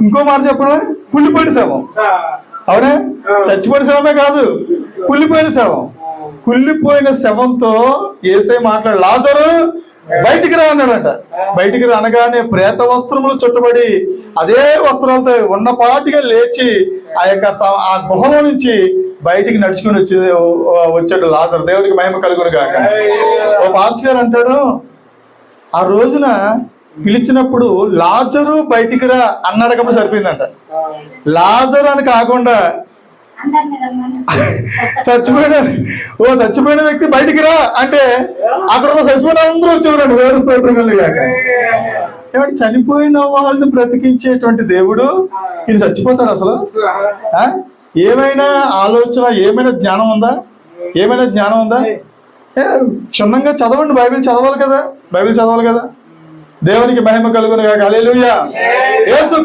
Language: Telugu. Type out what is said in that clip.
ఇంకో మాట చెప్పడం, కుళ్ళిపోయిన శవం. అవునా? చచ్చిపోయిన శవమే కాదు, కుళ్ళిపోయిన శవం. కుళ్ళిపోయిన శవంతో యేసయ్య మాట్లాడు, లాజరు బయటికి రా అన్నాడంట. బయటికి రా అనగానే ప్రేత వస్త్రములు చుట్టబడి అదే వస్త్రాలతో ఉన్నపాటిగా లేచి ఆ గుహలో నుంచి బయటికి నడుచుకుని వచ్చాడు లాజరు. దేవుడికి మహిమ కలుగును గాక. ఓ పాస్టర్ గారు అంటాడు, ఆ రోజున పిలిచినప్పుడు లాజరు బయటికి రా అన్నాడకప్పుడు సరిపోయిందంట. లాజరు అని కాకుండా చచ్చిపోయిన వ్యక్తి బయటికి రా అంటే అక్కడ చచ్చిపోయిన అందరూ వచ్చేవారండి. వేరు స్తోత్రం కాక. ఏమంటే చనిపోయిన వాళ్ళని బ్రతికించేటువంటి దేవుడు ఈయన చచ్చిపోతాడు అసలు? ఏమైనా ఆలోచన, ఏమైనా జ్ఞానం ఉందా? ఏమైనా జ్ఞానం ఉందా? క్షుణ్ణంగా చదవండి, బైబిల్ చదవాలి కదా, బైబిల్ చదవాలి కదా. దేవునికి మహిమ కలుగును గాక. హల్లెలూయా. యేసు